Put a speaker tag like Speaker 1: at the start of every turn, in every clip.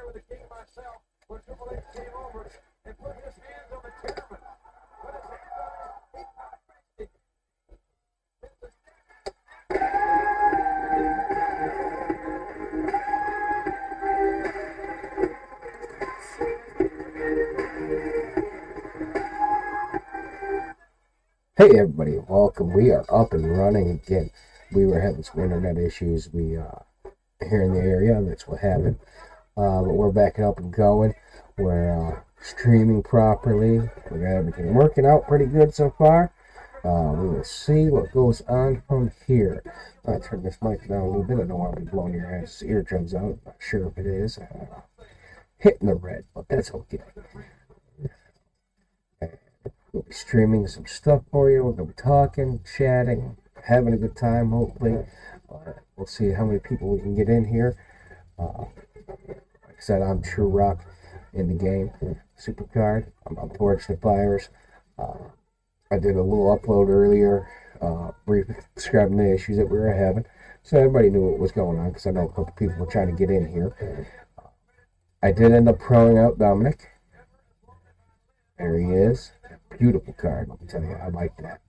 Speaker 1: Hey everybody, welcome. We are up and running again. We were having some internet issues. Here in the area, that's what happened. But we're backing up and going. We're streaming properly. We got everything working out pretty good so far. We will see what goes on from here. I turn this mic down a little bit. I don't want to be blowing your eardrums out. I'm not sure if it is. Hitting the red, but that's okay. We'll be streaming some stuff for you. We're going to be talking, chatting, having a good time, hopefully. We'll see how many people we can get in here. Like I said, I'm True Rock in the game. SuperCard. I'm on Torch the Fires. I did a little upload earlier, briefly describing the issues that we were having. So everybody knew what was going on, because I know a couple people were trying to get in here. I did end up proing out Dominic. There he is. Beautiful card, let me tell you. I like that.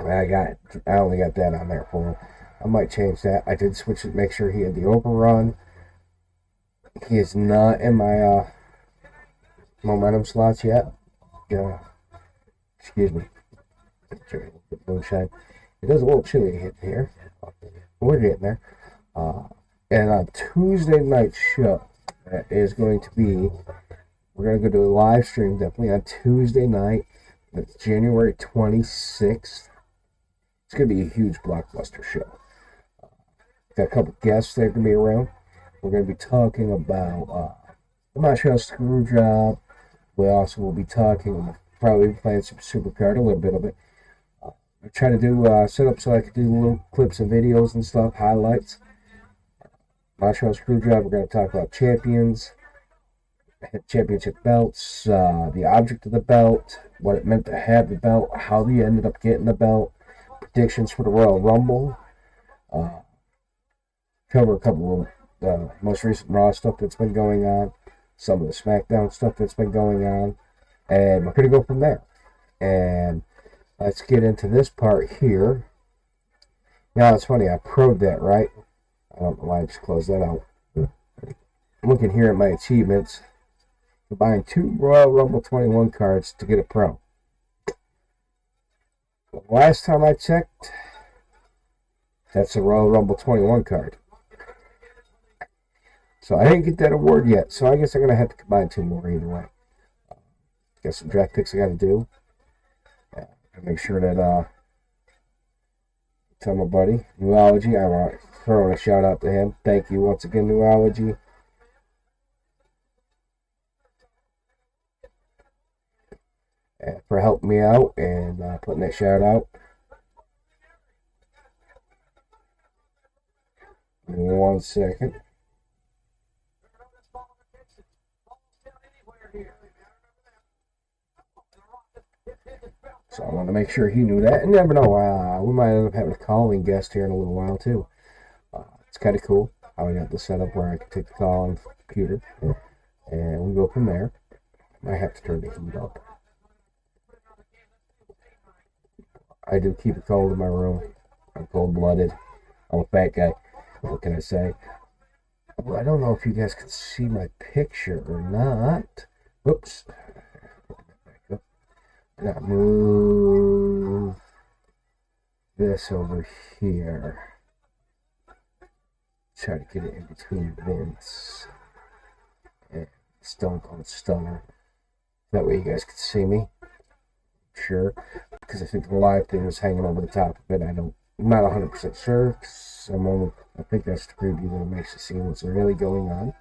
Speaker 1: I only got that on there for him. I might change that. I did switch it, make sure he had the overrun. He is not in my momentum slots yet. Yeah. Excuse me. Moonshine. It is a little chilly hitting here. We're getting there. And on Tuesday night show, that is going to be, we're going to go do a live stream definitely on Tuesday night. That's January 26th. It's going to be a huge blockbuster show. Got a couple guests that are going to be around. We're going to be talking about the Montreal screw job. We also will be talking, probably playing some SuperCard, a little bit of it. I try to do set up so I can do little clips and videos and stuff, highlights. Montreal screw job, we're going to talk about champions, championship belts, the object of the belt, what it meant to have the belt, how they ended up getting the belt, predictions for the Royal Rumble, cover a couple of the most recent Raw stuff that's been going on, some of the SmackDown stuff that's been going on, and we're going to go from there. And let's get into this part here. Now, it's funny, I pro'd that, right? I don't know why I just closed that out. I'm looking here at my achievements. For buying 2 Royal Rumble 21 cards to get a pro. The last time I checked, that's a Royal Rumble 21 card. So I didn't get that award yet, so I guess I'm going to have to combine 2 more either way. Got some draft picks I got to do. Make sure that, tell my buddy, Newology, I want to throw a shout out to him. Thank you once again, Newology. For helping me out and putting that shout out. One second. So I want to make sure he knew that. And never know, we might end up having a calling guest here in a little while too. It's kind of cool how I got this set up where I can take the call on the computer. And we go from there. I have to turn the heat up. I do keep it cold in my room. I'm cold-blooded. I'm a fat guy. What can I say? Well, I don't know if you guys can see my picture or not. Oops. I gotta move this over here. Try to get it in between Vince and Stone Cold Stunner. That way you guys can see me. Sure, because I think the live thing is hanging over the top of it. I'm not 100% sure. I think that's the preview that makes you see what's really going on.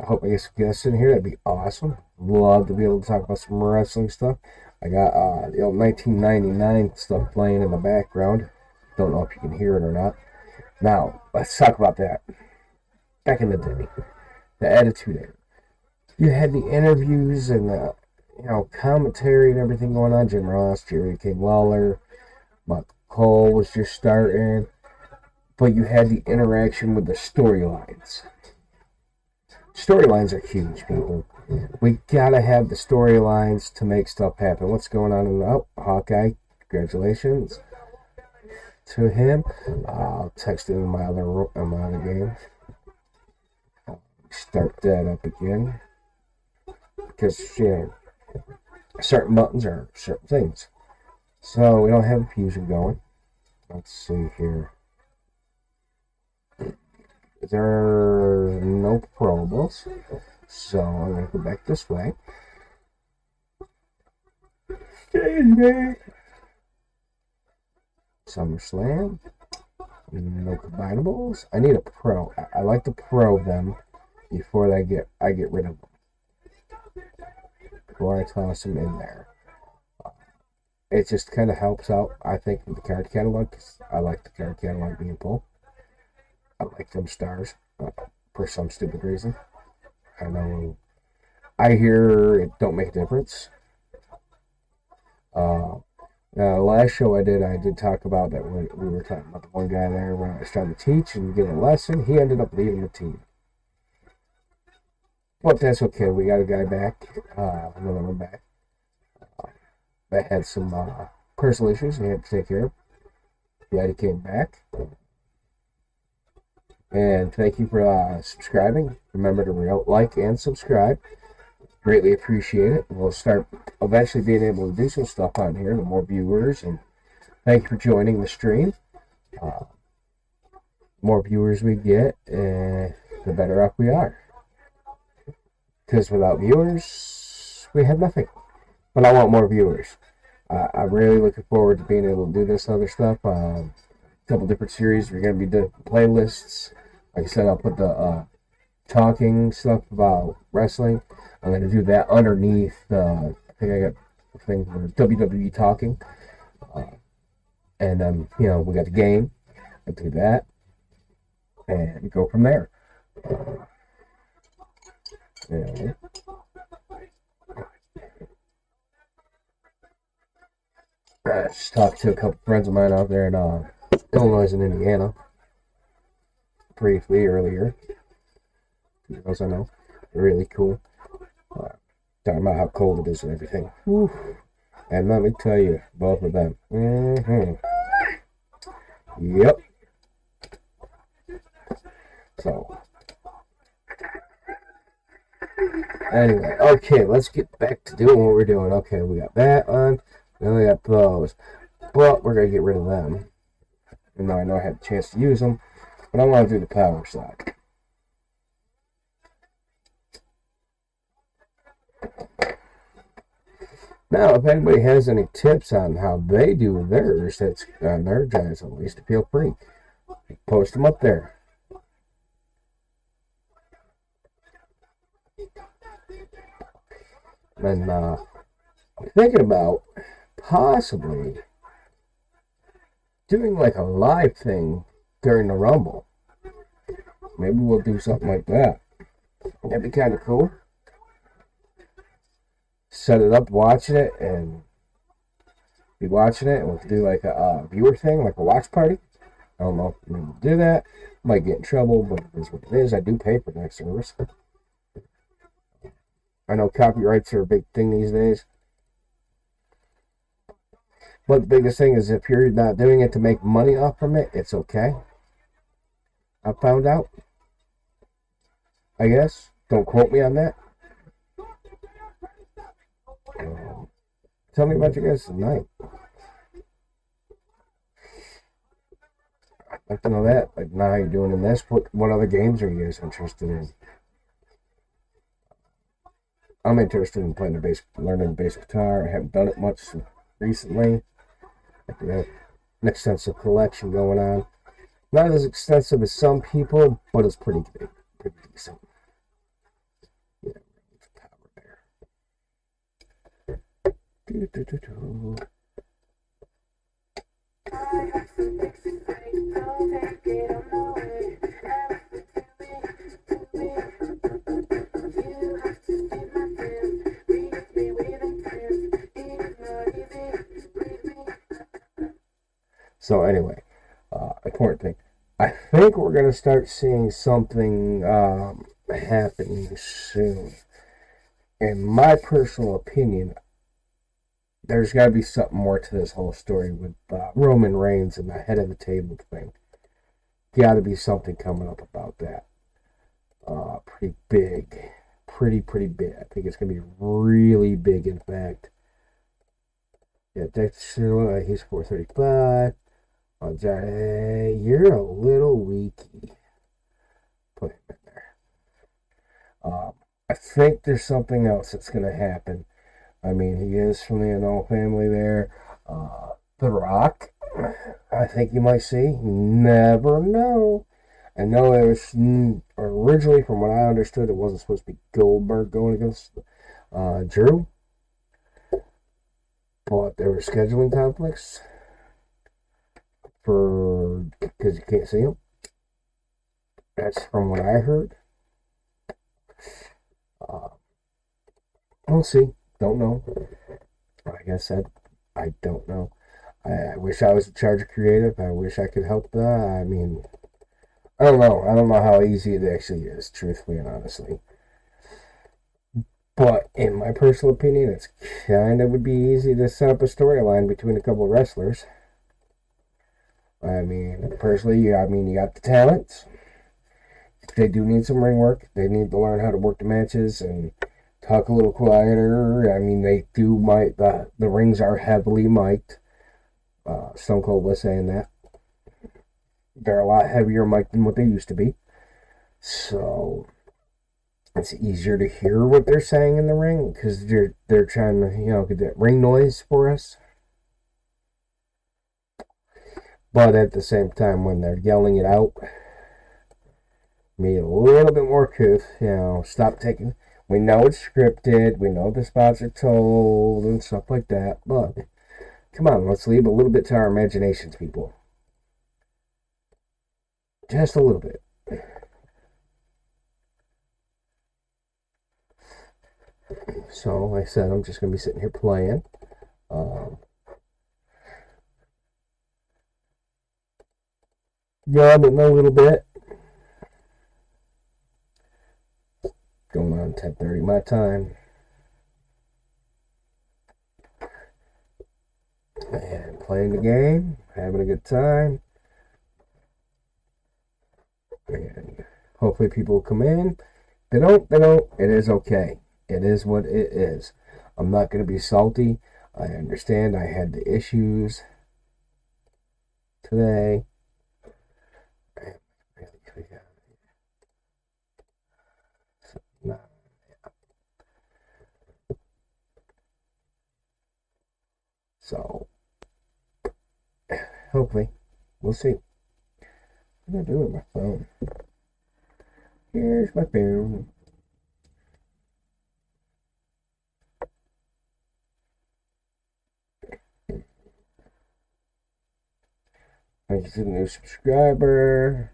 Speaker 1: I hope I get some guests in here. That'd be awesome. Love to be able to talk about some wrestling stuff. I got the old 1999 stuff playing in the background. Don't know if you can hear it or not. Now, let's talk about that. Back in the day, the Attitude Era. You had the interviews and the, commentary and everything going on. Jim Ross, Jerry King Lawler, Michael Cole was just starting. but you had the interaction with the storylines. Storylines are huge, people. We gotta have the storylines to make stuff happen. What's going on in the Hawkeye? Congratulations to him. I'll text him in my other game. Start that up again. Because, certain buttons are certain things. So, we don't have a fusion going. Let's see here. There are no probables. So, I'm going to go back this way. SummerSlam. No combinables. I need a pro. I like to pro them before I get rid of them. Before I toss them in there. It just kind of helps out, I think, with the card catalog. Cause I like the card catalog being pulled. I like them stars for some stupid reason. I know. I hear it don't make a difference. Last show I did talk about that when we were talking about the one guy there when I was trying to teach and give a lesson. He ended up leaving the team. But that's okay. We got a guy back, another one back, that had some personal issues he had to take care of. Glad he came back. And thank you for subscribing. Remember to like and subscribe. Greatly appreciate it. We'll start eventually being able to do some stuff on here, the more viewers. And thank you for joining the stream. More viewers we get, the better off we are. Because without viewers, we have nothing. But I want more viewers. I'm really looking forward to being able to do this other stuff. A couple different series. We're going to be doing playlists. Like I said, I'll put the talking stuff about wrestling. I'm going to do that underneath. I think I got a thing for WWE talking. And then, we got the game. I'll do that. And go from there. Yeah. I just talked to a couple friends of mine out there in Illinois and Indiana briefly earlier. Two girls I know. They're really cool. Talking about how cold it is and everything. Whew. And let me tell you, both of them. Yep. So. Anyway, okay, let's get back to doing what we're doing. Okay, we got that on. Then we got those. But we're going to get rid of them. Even though I know I had a chance to use them. But I want to do the power side. Now, if anybody has any tips on how they do theirs, that's on their Giants at least, feel free. Post them up there. And I'm thinking about possibly doing like a live thing during the Rumble. Maybe we'll do something like that. That'd be kind of cool. Set it up, watching it, and be watching it, and we'll do like a viewer thing, like a watch party. I don't know if we'll do that. Might get in trouble, but it is what it is. I do pay for that service. I know copyrights are a big thing these days. But the biggest thing is if you're not doing it to make money off from it, it's okay. I found out. I guess. Don't quote me on that. Tell me about you guys tonight. I'd like to know that. Like, now how you're doing in this. What other games are you guys interested in? I'm interested in playing learning the bass guitar. I haven't done it much recently. I have an extensive collection going on. Not as extensive as some people, but it's pretty big. Pretty decent. Yeah, power there. So anyway, important thing. I think we're going to start seeing something happening soon. In my personal opinion, there's got to be something more to this whole story with Roman Reigns and the head of the table thing. Got to be something coming up about that. Pretty big. Pretty big. I think it's going to be really big, in fact. Yeah, Dexter, he's 435. You're a little weaky. Put him in there. I think there's something else that's going to happen. I mean, he is from the Anol family there. The Rock, I think you might see. Never know. I know it was originally, from what I understood, it wasn't supposed to be Goldberg going against Drew. But there were scheduling conflicts because you can't see him. That's from what I heard. We'll see. Don't know. Like I said, I don't know. I wish I was in charge of creative. I wish I could help that. I mean, I don't know. I don't know how easy it actually is, truthfully and honestly. But in my personal opinion, it's kind of would be easy to set up a storyline between a couple of wrestlers. I mean, personally, you got the talents. They do need some ring work. They need to learn how to work the matches and talk a little quieter. I mean, they do the rings are heavily mic'd. Stone Cold was saying that. They're a lot heavier mic'd than what they used to be. So it's easier to hear what they're saying in the ring because they're trying to, get that ring noise for us. But at the same time, when they're yelling it out, be a little bit more couth. Stop taking. We know it's scripted. We know the spots are told and stuff like that. But come on, let's leave a little bit to our imaginations, people. Just a little bit. So, like I said, I'm just going to be sitting here playing. Yamming a little bit. Going on 10:30 my time. And playing the game, having a good time. And hopefully people will come in. They don't. It is okay. It is what it is. I'm not going to be salty. I understand I had the issues today. So, hopefully, we'll see. What am I doing with my phone? Here's my phone. Thank you to the new subscriber.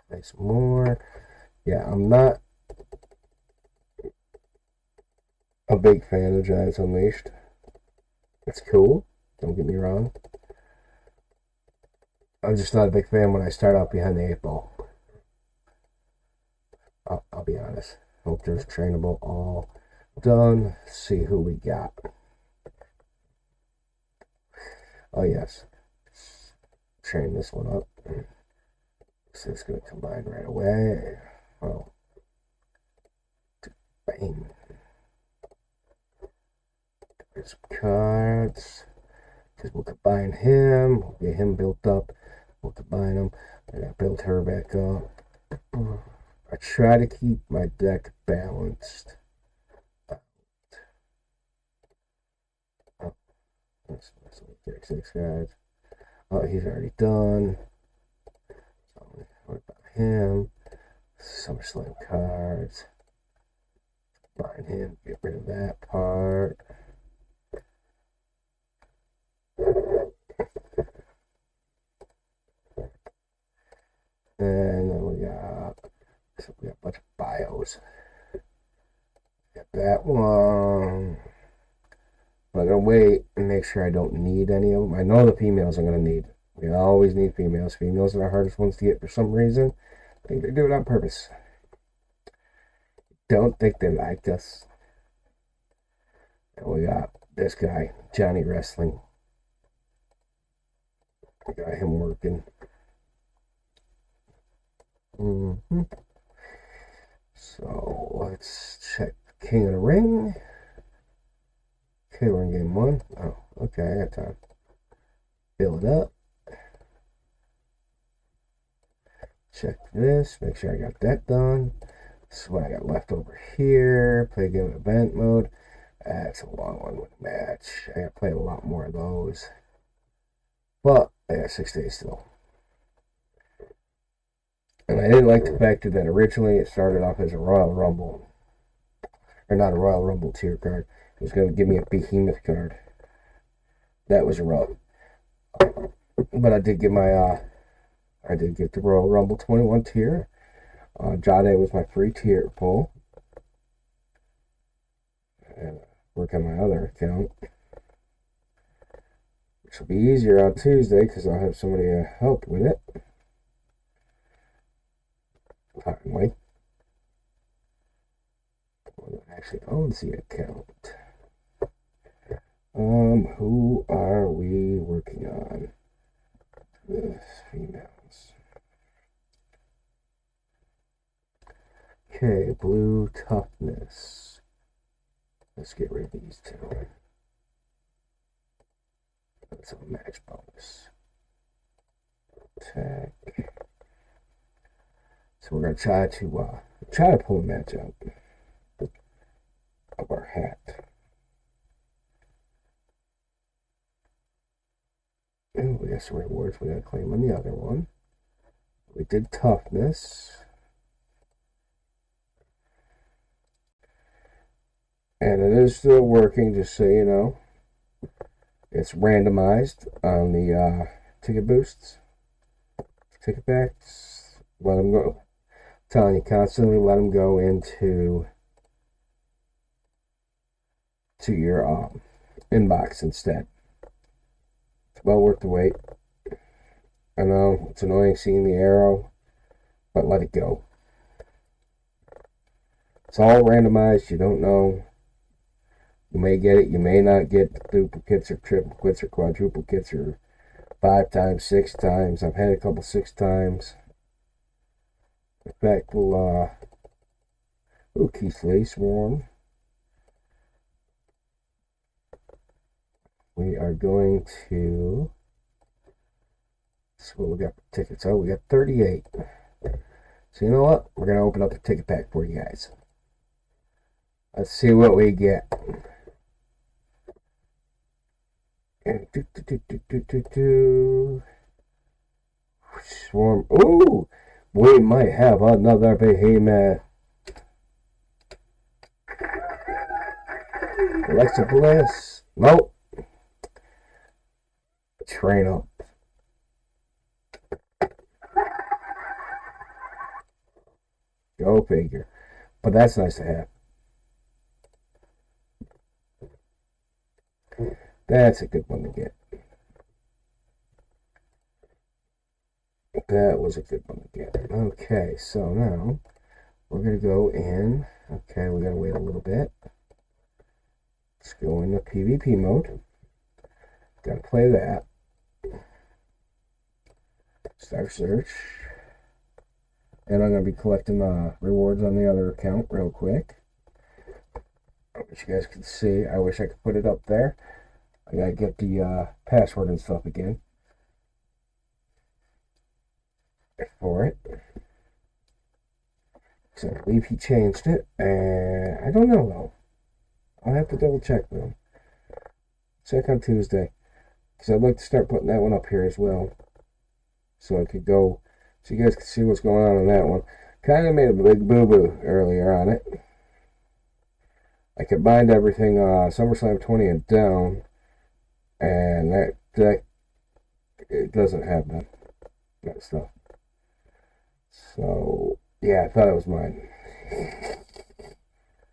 Speaker 1: Play some more. Yeah, I'm not a big fan of Giants Unleashed. It's cool. Don't get me wrong. I'm just not a big fan when I start out behind the 8 ball. I'll be honest. Hope there's trainable all done. See who we got. Oh, yes. Train this one up. So it's going to combine right away. Oh. Bang. There's some cards. Because we'll combine him. We'll get him built up. We'll combine him. And I build her back up. I try to keep my deck balanced. That's 36 guys. Oh, he's already done. So what about him? SummerSlam cards. Combine him. Get rid of that part. And then we got a bunch of bios. Got that one. But I'm going to wait and make sure I don't need any of them. I know the females I'm going to need. We always need females. Females are the hardest ones to get for some reason. I think they do it on purpose. Don't think they liked us. And we got this guy, Johnny Wrestling. We got him working. So let's check King of the Ring. Okay, we're in game 1. Oh, okay, I got time. Fill it up. Check this. Make sure I got that done. This is what I got left over here. Play game event mode. That's a long one with match. I gotta play a lot more of those. But I got 6 days still. And I didn't like the fact that originally it started off as a Royal Rumble. Or not a Royal Rumble tier card. It was going to give me a Behemoth card. That was rough. But I did get the Royal Rumble 21 tier. Jade was my free tier pull. And work on my other account. Which will be easier on Tuesday because I'll have somebody to help with it. Finally. Actually owns the account. Who are we working on? The females. Okay, blue toughness. Let's get rid of these two. That's a match bonus. Attack. So we're gonna try to pull a match out of our hat. And we got some rewards we gotta claim on the other one. We did toughness. And it is still working, just so you know. It's randomized on the ticket boosts. Ticket backs. Let them go. I'm telling you, constantly let them go into your inbox instead. It's well worth the wait. I know it's annoying seeing the arrow, but let it go. It's all randomized. You don't know. You may get it. You may not get duplicates or triplicates or quadruplicates or 5 times, 6 times. I've had a couple 6 times. In fact, we'll Keith Lee Swarm. We are going to. So what we got for tickets? Oh, we got 38. So you know what? We're gonna open up the ticket pack for you guys. Let's see what we get. And Swarm. Ooh, we might have another behemoth. Alexa Bliss. Nope. Train up. Go figure. But that's nice to have. That's a good one to get. That was a good one to get. Okay, so now we're going to go in. Okay, we got to wait a little bit. Let's go into PvP mode. Got to play that. Start search. And I'm going to be collecting rewards on the other account real quick. I wish you guys could see. I wish I could put it up there. I got to get the password and stuff again for it. So I believe he changed it. And I don't know though. I'll have to double check though. Check on Tuesday. Because I'd like to start putting that one up here as well. So I could go, so you guys can see what's going on that one. Kind of made a big boo-boo earlier on it. I combined everything, SummerSlam 20 and down. And that it doesn't have that stuff. So, yeah, I thought it was mine.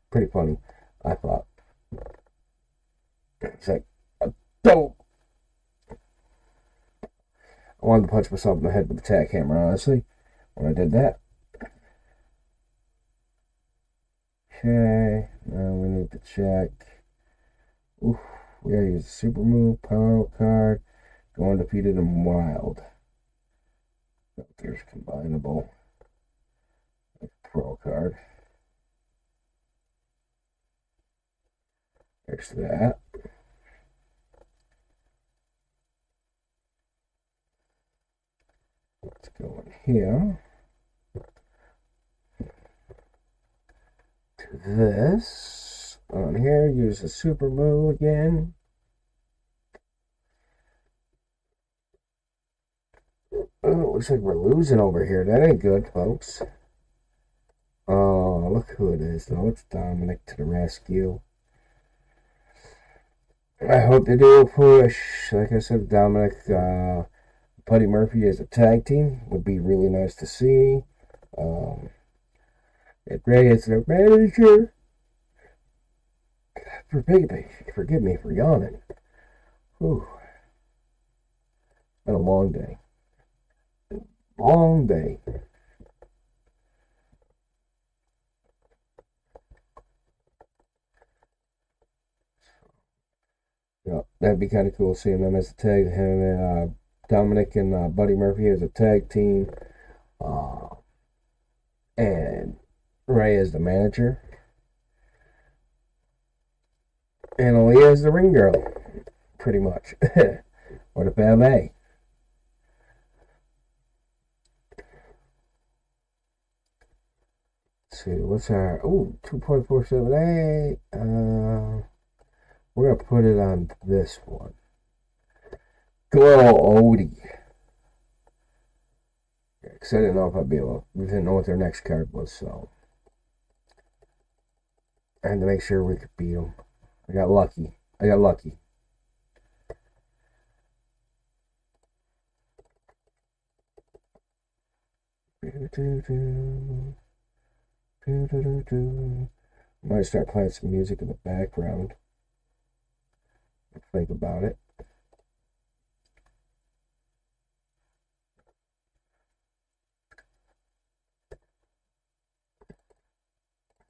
Speaker 1: Pretty funny, I thought. He's like, don't. I wanted to punch myself in the head with the tack hammer, honestly, when I did that. Okay, now we need to check. Oof, we gotta use a super move, power card, go undefeated and wild. There's combinable. Pro card. There's that. Let's go in here. To this. On here, use the super move again. Oh, it looks like we're losing over here. That ain't good, folks. Oh, look who it is, though. It's Dominic to the rescue. I hope they do a push. Like I said, Dominic, Buddy Murphy as a tag team would be really nice to see. If Ray is their manager. Forgive me for yawning. Whew. Been a long day. Long day. Yeah, that'd be kind of cool seeing them as a tag. Him and Dominic and Buddy Murphy as a tag team. And Ray as the manager. And Aaliyah as the ring girl. Pretty much. Or the ballet. Let's see, what's our... Ooh, 2.478. We're going to put it on this one. Glow Odie. Because I didn't know if I'd be able... We didn't know what their next card was, so... I had to make sure we could beat them. I got lucky. Might start playing some music in the background. Think about it.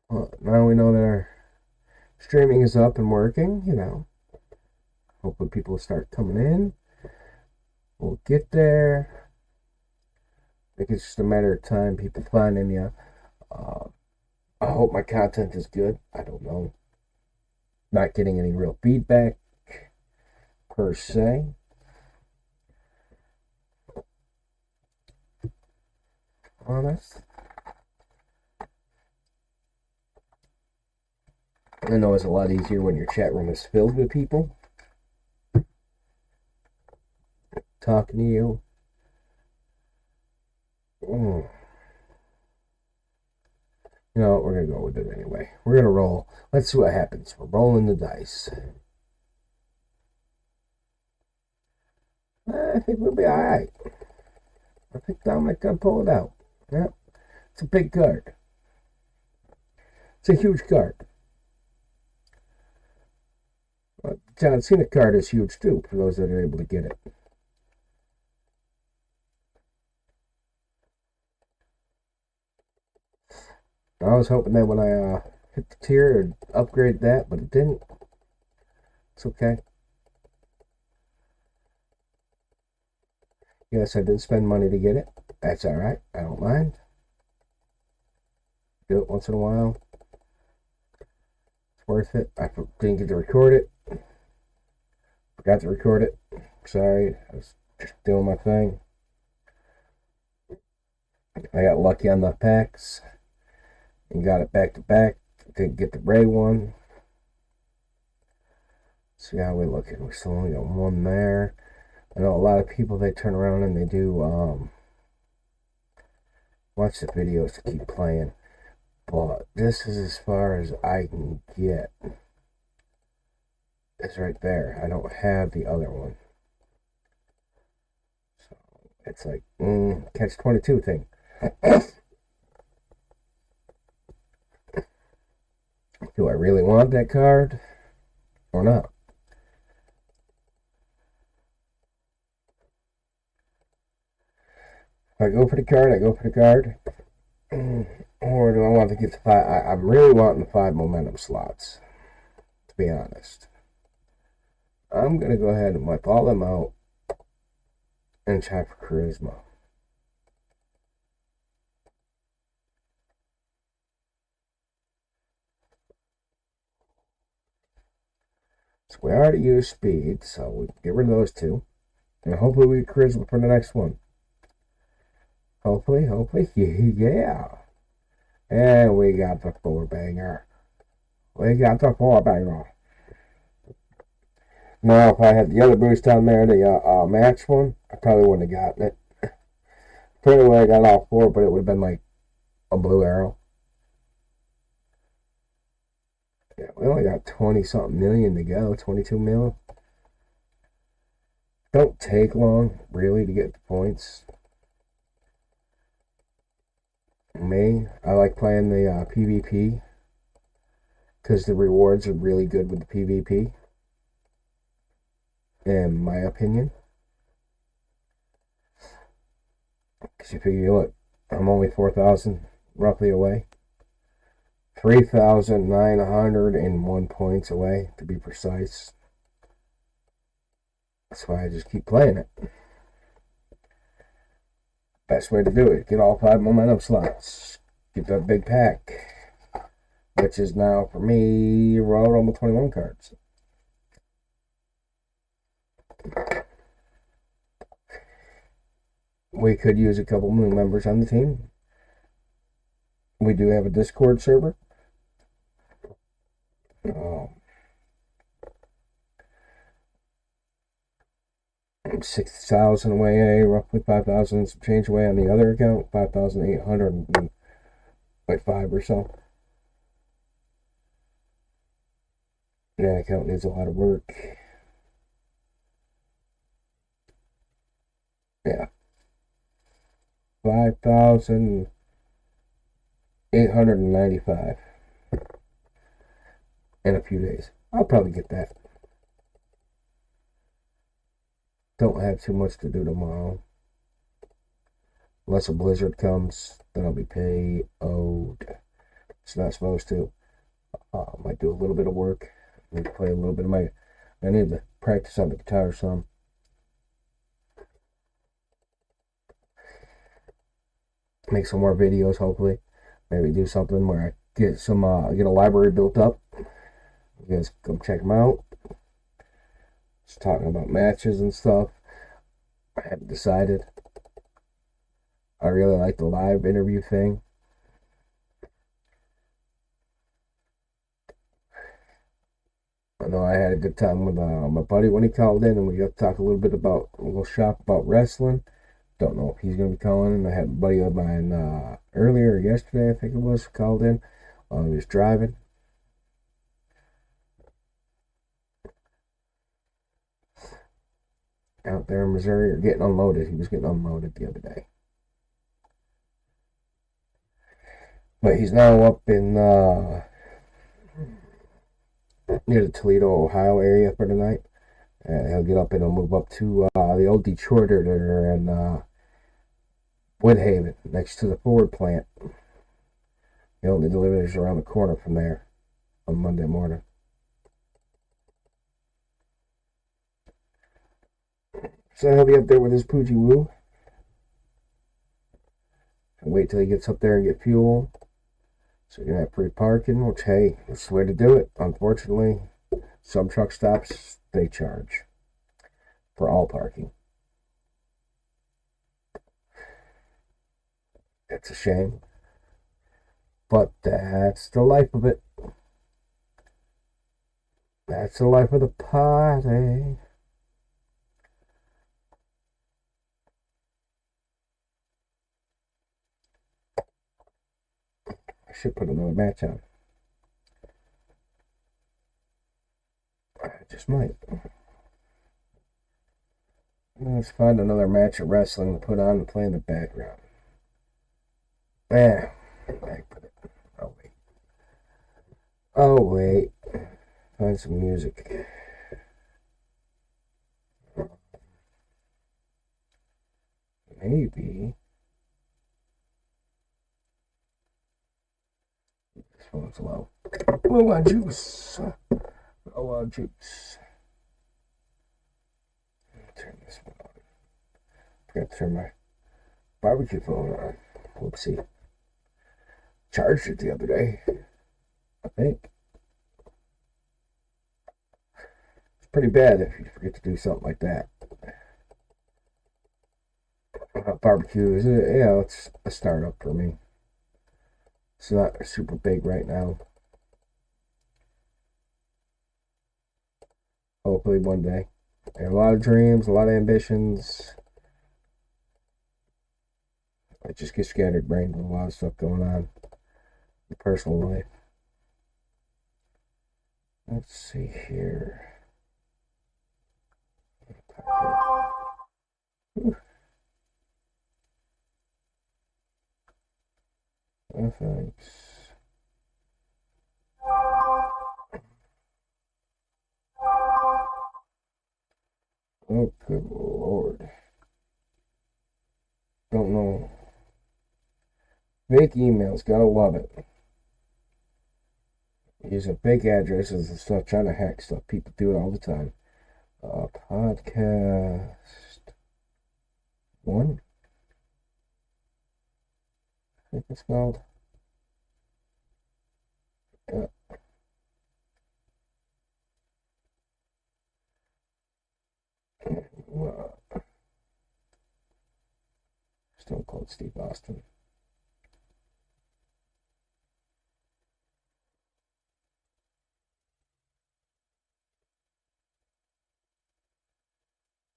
Speaker 1: Well, now we know that our streaming is up and working, you know. Hopefully people will start coming in. We'll get there. I think it's just a matter of time, people finding you. I hope my content is good. I don't know. Not getting any real feedback, per se. Honest. I know it's a lot easier when your chat room is filled with people talking to you. You know, we're going to go with it anyway. We're going to roll. Let's see what happens. We're rolling the dice. I think we'll be alright. I think Dominic can pull it out. Yeah. It's a big card. It's a huge card. John Cena card is huge too, for those that are able to get it. I was hoping that when I hit the tier, it'd upgrade that, but it didn't. It's okay. Yes, I did spend money to get it. That's alright. I don't mind. Do it once in a while. It's worth it. I didn't get to record it. Forgot to record it. Sorry. I was just doing my thing. I got lucky on the packs. And got it back to back. Didn't get the Ray one. See how we looking. We still only got one there. I know a lot of people, they turn around and they do watch the videos to keep playing. But this is as far as I can get. It's right there. I don't have the other one. So it's like catch-22 thing. Do I really want that card or not? If I go for the card, I go for the card. Or do I want to get the 5? I'm really wanting the 5 momentum slots, to be honest. I'm going to go ahead and wipe all them out and check for charisma. So we already used speed, so we can get rid of those 2. And hopefully we get charisma for the next one. Hopefully, yeah. And we got the 4-banger. We got the 4-banger. Now, if I had the other boost on there, the match one, I probably wouldn't have gotten it. Pretty well, I got all 4, but it would have been like a blue arrow. Yeah, we only got 20-something million to go, 22 mil. Don't take long, really, to get the points. Me, I like playing the PvP because the rewards are really good with the PvP, in my opinion. Because if you look, I'm only 4,000 roughly away. 3,901 points away, to be precise. That's why I just keep playing it. Best way to do it, get all 5 momentum slots. Get that big pack, which is now, for me, Royal Rumble 21 cards. We could use a couple new members on the team. We do have a Discord server. 6,000 away, roughly 5,000 some change away on the other account, 5,805 or so. That account needs a lot of work. Yeah. 5,895 in a few days. I'll probably get that. Don't have too much to do tomorrow. Unless a blizzard comes, then I'll be paid. It's not supposed to. Might do a little bit of work. Need to play a little bit of I need to practice on the guitar some. Make some more videos, hopefully. Maybe do something where I get some get a library built up. You guys come check them out. Just talking about matches and stuff. I haven't decided. I really like the live interview thing. I know I had a good time with my buddy when he called in, and we got to talk a little bit about a little shop about wrestling. Don't know if he's going to be calling in. I had a buddy of mine earlier, yesterday, I think it was, called in while he was driving. Out there in Missouri, or getting unloaded. He was getting unloaded the other day. But he's now up in near the Toledo, Ohio area for the night. He'll get up and he'll move up to the old Detroiter there in Woodhaven, next to the Ford plant. The only deliveries around the corner from there on Monday morning. So he'll be up there with his Poogie Woo. And wait till he gets up there and get fuel. So you're going to have free parking, which, hey, that's the way to do it. Unfortunately, some truck stops, they charge for all parking. It's a shame. But that's the life of it. That's the life of the party. I should put another match on. I just might. Let's find another match of wrestling to put on and play in the background. Yeah, back with it. Oh wait. Find some music. Maybe phone's low. Low on juice. Low on juice. Turn this one on. Forgot to turn my barbecue phone on. Whoopsie. Charged it the other day, I think. It's pretty bad if you forget to do something like that. Barbecue is, it's a startup for me. It's not super big right now. Hopefully one day. I have a lot of dreams, a lot of ambitions. I just get scattered brained with a lot of stuff going on in the personal life. Let's see here. Oh, thanks. Oh, good Lord. Don't know. Fake emails, gotta love it. Using fake addresses and stuff, trying to hack stuff. People do it all the time. Podcast 1. I think it's called. Yeah. Stone Cold Steve Austin.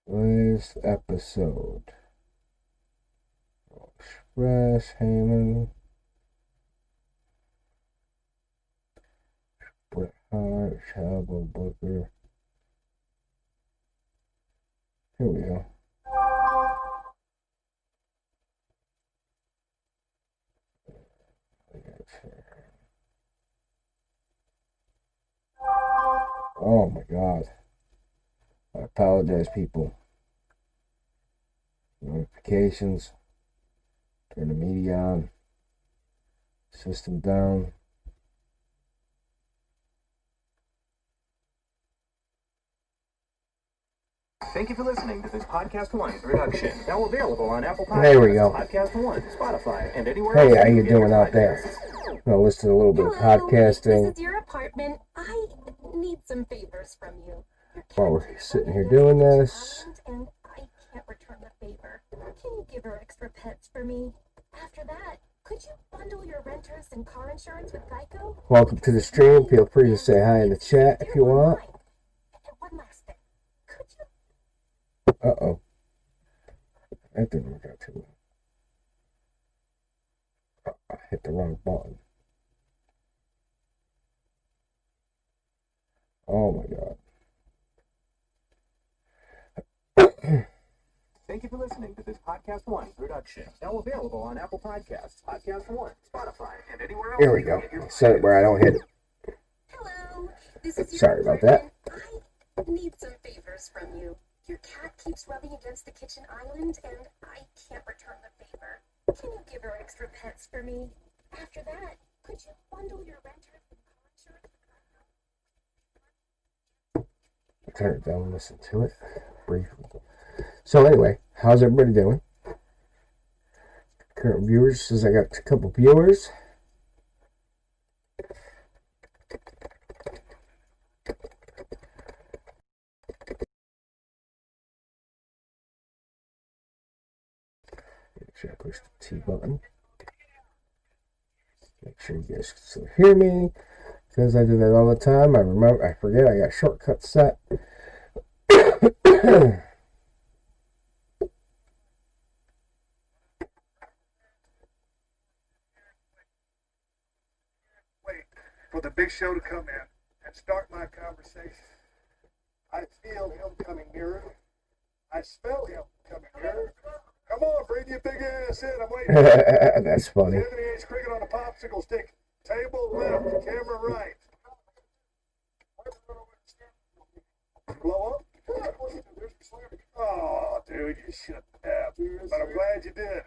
Speaker 1: Latest episode. Express Hammond. Bret Hart, Chavo Booker. Here we go. Oh my God. I apologize, people. Notifications. Turn the media on. System down.
Speaker 2: Thank you for listening to this Podcast 1 introduction. Now available on Apple Podcasts,
Speaker 1: there we go.
Speaker 2: Podcast 1, Spotify, and anywhere
Speaker 1: Hey,
Speaker 2: else.
Speaker 1: how you doing out there? I'm going to listen to a little bit of podcasting.
Speaker 3: This is your apartment. I need some favors from you.
Speaker 1: While we're sitting here doing this.
Speaker 3: And I can't return the favor. Can you give her extra pets for me? After that, could you bundle your renters and car insurance with Geico?
Speaker 1: Welcome to the stream. Feel free to say hi in the chat if you want.
Speaker 3: And one last thing. Could you...
Speaker 1: Uh-oh. That didn't work out too well. I hit the wrong button. Oh my God.
Speaker 2: Thank you for listening to this Podcast 1 production. Now available on Apple Podcasts, Podcast 1, Spotify, and anywhere else.
Speaker 1: Here we go. Set it where I don't hit it.
Speaker 3: Hello. This is your
Speaker 1: Sorry about that.
Speaker 3: I need some favors from you. Your cat keeps rubbing against the kitchen island, and I can't return the favor. Can you give her extra pets for me? After that, could you bundle your renters and car insurance?
Speaker 1: Turn it down and listen to it briefly. So anyway, how's everybody doing? Current viewers, says I got a couple viewers. Make sure I push the T button. Make sure you guys can still hear me, because I do that all the time. I forget I got shortcuts set.
Speaker 4: For the big show to come in and start my conversation. I feel him coming nearer. I smell him coming nearer. Come on, bring your big ass in. I'm waiting.
Speaker 1: That's funny.
Speaker 4: 78 cricket on a popsicle stick. Table left, camera right. Blow up? Oh, dude, you should have. But I'm glad you did.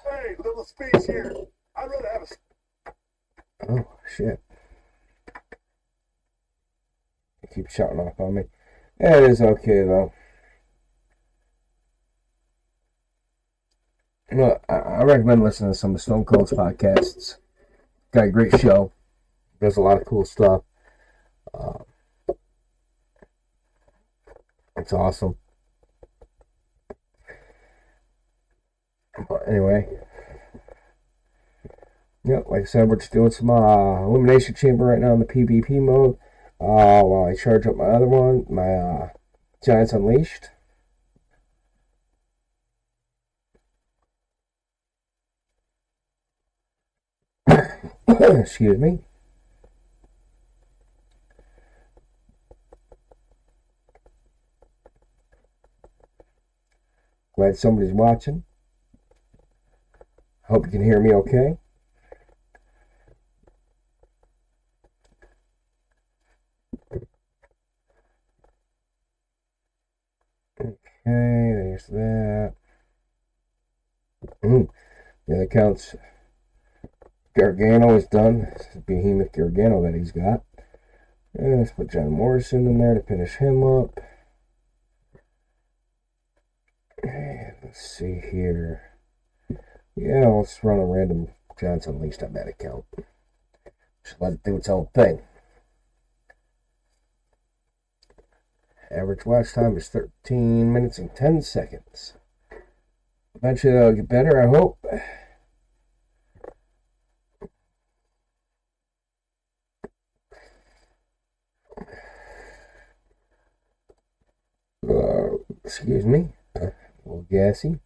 Speaker 4: Hey, little speech here. I'd rather have a
Speaker 1: Shit. He keeps shouting off on me. It is okay, though. Well, I recommend listening to some of Stone Cold's podcasts. Got a great show. Does a lot of cool stuff. It's awesome. But anyway, yeah, like I said, we're just doing some Elimination Chamber right now in the PvP mode. While I charge up my other one, my Giants Unleashed. Excuse me. Glad somebody's watching. Hope you can hear me okay. Okay, there's that. The other accounts Gargano is done. It's the Behemoth Gargano that he's got. And let's put John Morrison in there to finish him up. And let's see here. Yeah, let's run a random Giants Unleashed on that account. Just let it do its own thing. Average watch time is 13 minutes and 10 seconds. Eventually that'll get better, I hope. Excuse me. A little gassy.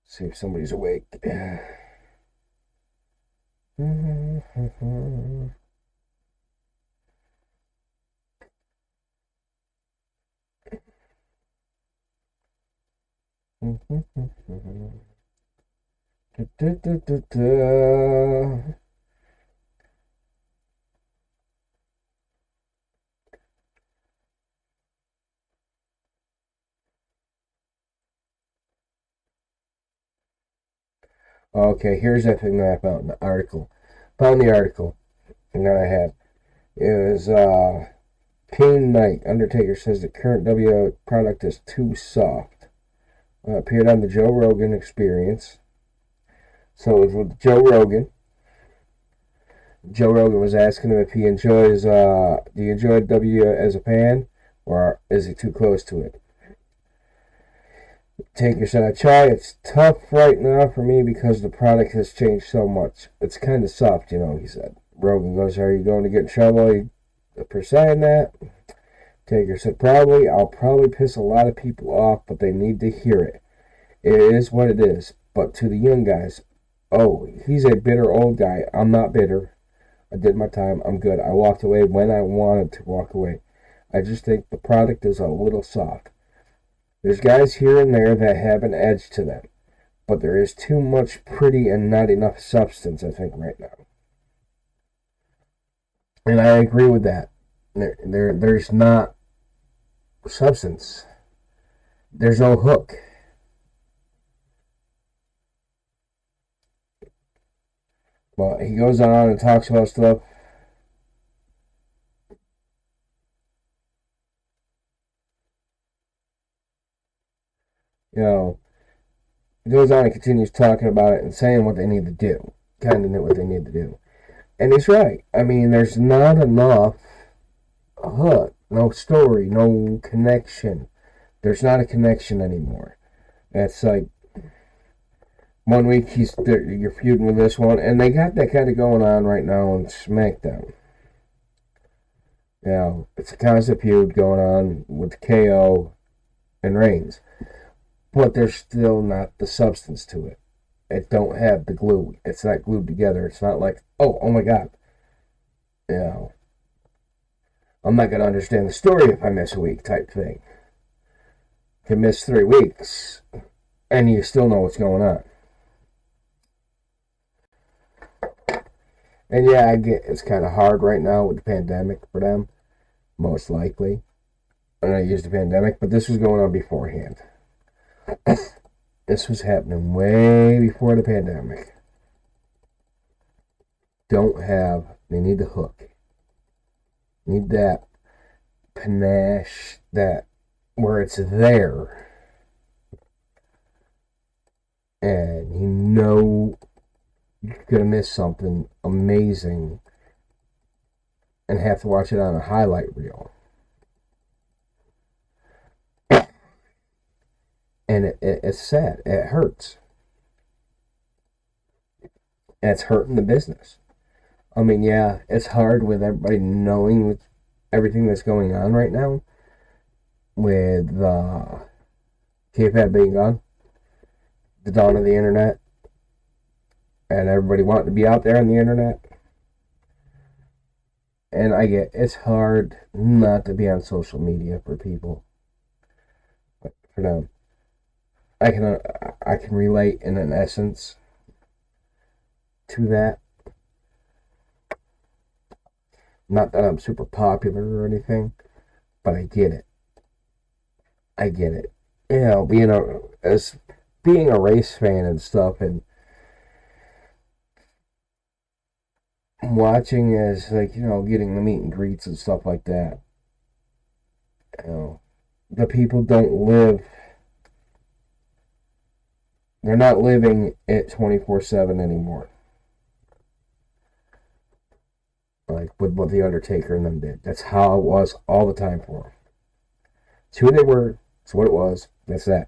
Speaker 1: See if somebody's awake. Okay, here's that thing that I found in the article. Found the article that I had. It was Kane Knight. Undertaker says the current WWE product is too soft. Appeared on the Joe Rogan Experience. So it was with Joe Rogan. Joe Rogan was asking him if he enjoys, do you enjoy WWE as a fan, or is he too close to it? Taker said, I try. It's tough right now for me because the product has changed so much. It's kind of soft, he said. Rogan goes, are you going to get in trouble for saying that? Taker said, probably. I'll probably piss a lot of people off, but they need to hear it. It is what it is. But to the young guys, oh, he's a bitter old guy. I'm not bitter. I did my time. I'm good. I walked away when I wanted to walk away. I just think the product is a little soft. There's guys here and there that have an edge to them, but there is too much pretty and not enough substance, I think, right now. And I agree with that. There's not substance. There's no hook. But he goes on and talks about stuff. He goes on and continues talking about it and saying what they need to do. Kind of what they need to do. And he's right. I mean, there's not enough hook, no story, no connection. There's not a connection anymore. It's like, 1 week you're feuding with this one, and they got that kind of going on right now on SmackDown. It's a constant feud going on with KO and Reigns. But there's still not the substance to it. It don't have the glue. It's not glued together. It's not like, oh my God. You know, I'm not going to understand the story if I miss a week type thing. Can miss 3 weeks, and you still know what's going on. And yeah, I get it's kind of hard right now with the pandemic for them, most likely. I know you used the pandemic, but this was going on beforehand. This was happening way before the pandemic. They need the hook. Need that panache, that where it's there. And you know you're going to miss something amazing and have to watch it on a highlight reel. And it's sad. It hurts. And it's hurting the business. I mean, yeah, it's hard with everybody knowing with everything that's going on right now. With K-Fab being gone. The dawn of the internet. And everybody wanting to be out there on the internet. And I get it's hard not to be on social media for people. But for them. I can relate in an essence to that. Not that I'm super popular or anything, but I get it. I get it. You know, being a race fan and stuff, and watching as like, you know, getting the meet and greets and stuff like that. You know, the people don't live. They're not living it 24/7 anymore. Like with what The Undertaker and them did. That's how it was all the time for them. It's who they were. It's what it was. That's that.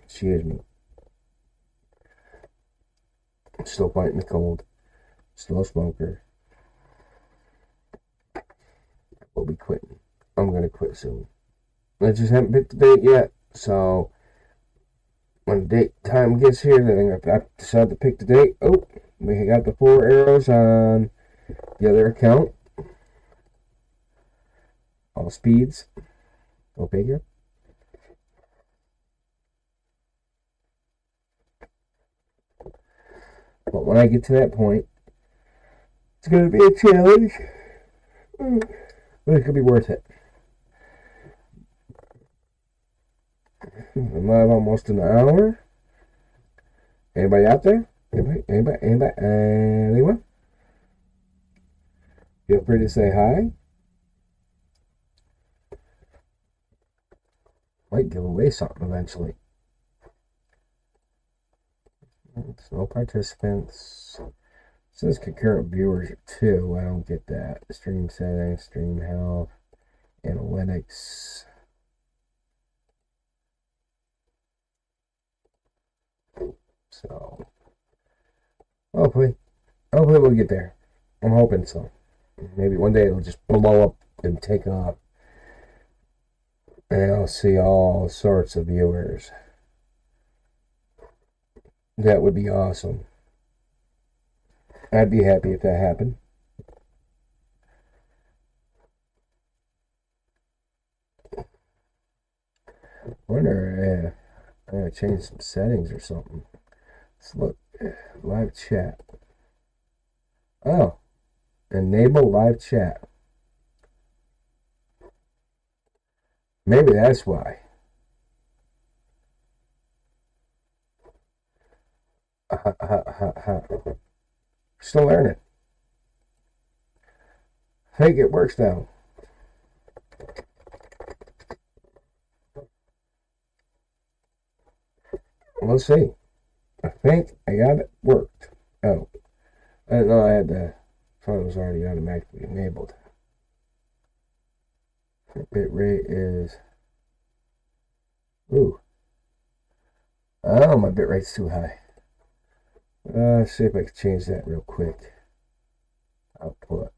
Speaker 1: Excuse me. I'm still fighting the cold. Still a smoker. We'll be quitting. I'm going to quit soon. I just haven't picked the date yet. So, when the date time gets here, then I decide to pick the date. Oh, we got the 4 arrows on the other account. All speeds. Go figure. But when I get to that point, it's going to be a challenge. But it could be worth it. I'm live almost an hour. Anybody out there? Anyone? Feel free to say hi. Might give away something eventually. No participants. It says concurrent viewers too. I don't get that. Stream settings, stream health, analytics. So, hopefully we'll get there. I'm hoping so. Maybe one day it'll just blow up and take off. And I'll see all sorts of viewers. That would be awesome. I'd be happy if that happened. Wonder if I gotta change some settings or something. Let's look. Live chat. Oh. Enable live chat. Maybe that's why. Still learning. I think it works now. Let's see. I think I got it worked. Oh. I didn't know I had the phone was already automatically enabled. Bit rate is. Ooh. Oh, my bit rate's too high. Let's see if I can change that real quick. Output.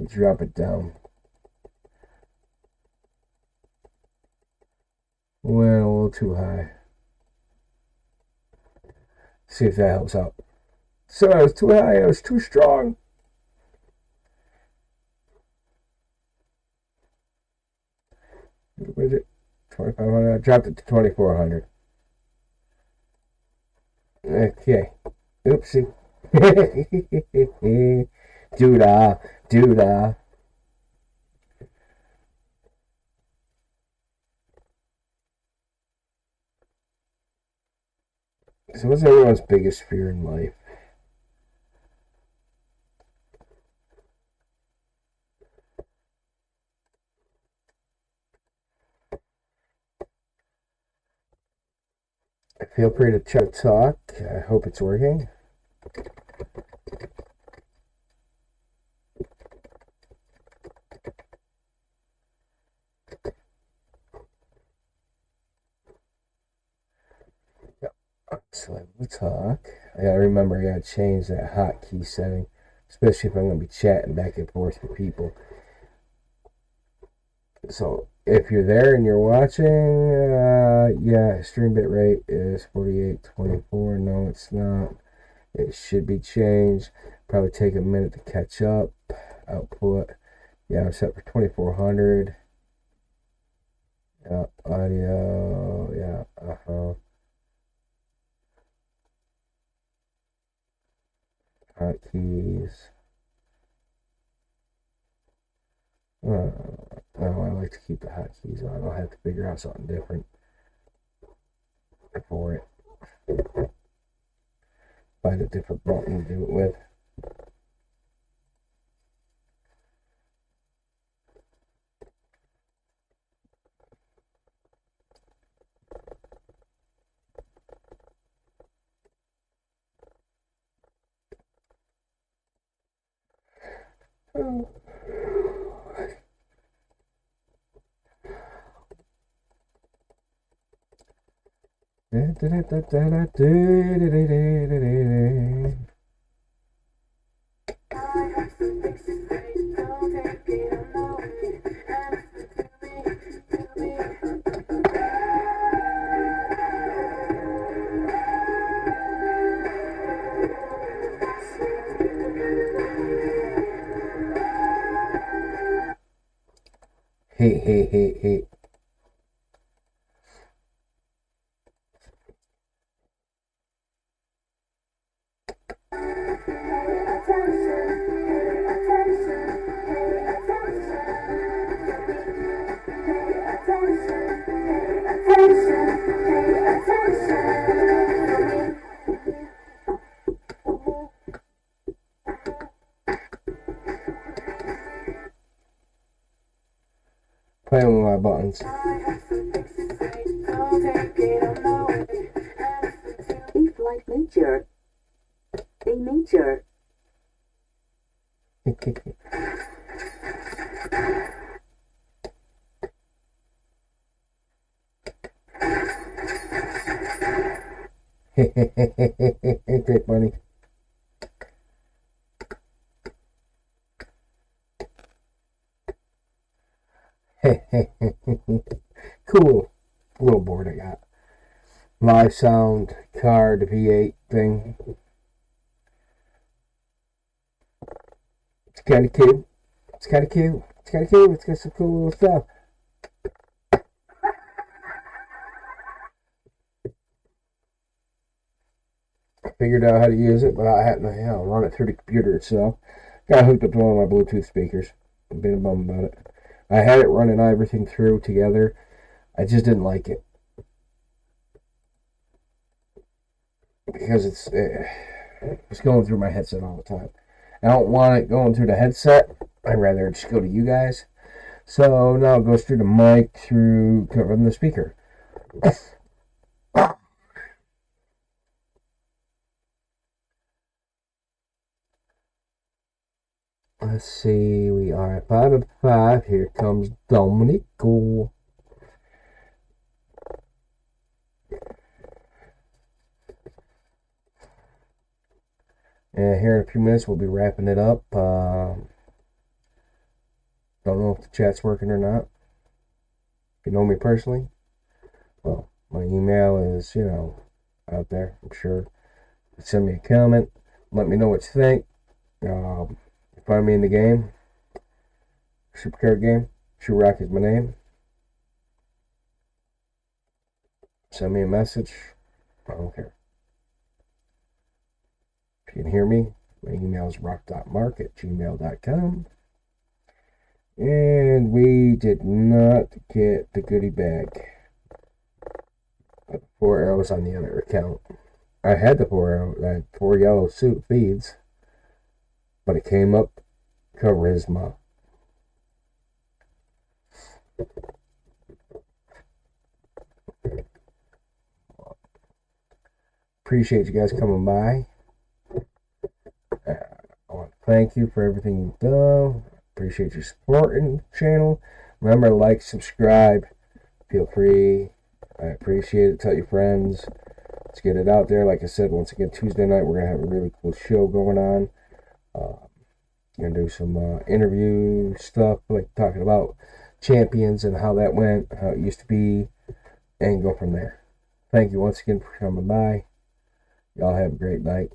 Speaker 1: Drop it down. Well, a little too high. See if that helps out. So I was too high, I was too strong. What is it? 2,500. I dropped it to 2,400. Okay. Oopsie. Doodah. Doodah. So what's everyone's biggest fear in life? Feel free to chat talk. I hope it's working. So let's talk. I gotta remember, I gotta change that hotkey setting, especially if I'm gonna be chatting back and forth with people. So if you're there and you're watching, yeah, stream bit rate is 4824. No, it's not. It should be changed. Probably take a minute to catch up. Output, yeah, I'm set for 2400. Yeah, audio, yeah, hotkeys. No, I like to keep the hotkeys on. I'll have to figure out something different for it. Find a different button to do it with. Hey. Playing with my buttons.
Speaker 5: E-flight major. A major.
Speaker 1: Great bunny. Cool little board I got. Live sound card V8 thing. It's kind of cute. It's got some cool little stuff. I figured out how to use it without having to run it through the computer itself. Got hooked up to one of my Bluetooth speakers. I'm being a bum about it. I had it running everything through together. I just didn't like it. Because it's going through my headset all the time. I don't want it going through the headset. I'd rather just go to you guys. So now it goes through the mic through covering the speaker. Let's see, we are at 5 of 5. Here comes Dominico. And here in a few minutes, we'll be wrapping it up. Don't know if the chat's working or not. If you know me personally, well, my email is, out there, I'm sure. Send me a comment. Let me know what you think. Find me in the game. SuperCard game. True Rock is my name. Send me a message. I don't care. If you can hear me, my email is rock.mark@gmail.com. And we did not get the goodie bag. 4 arrows on the other account. I had the 4 arrows. I had 4 yellow suit feeds, but it came up charisma. Appreciate you guys coming by. I want to thank you for everything you've done. Appreciate your support in the channel. Remember to like, subscribe. Feel free. I appreciate it. Tell your friends. Let's get it out there. Like I said, once again, Tuesday night, we're going to have a really cool show going on. Going to do some interview stuff, like talking about champions and how that went, how it used to be, and go from there. Thank you once again for coming by. Y'all have a great night.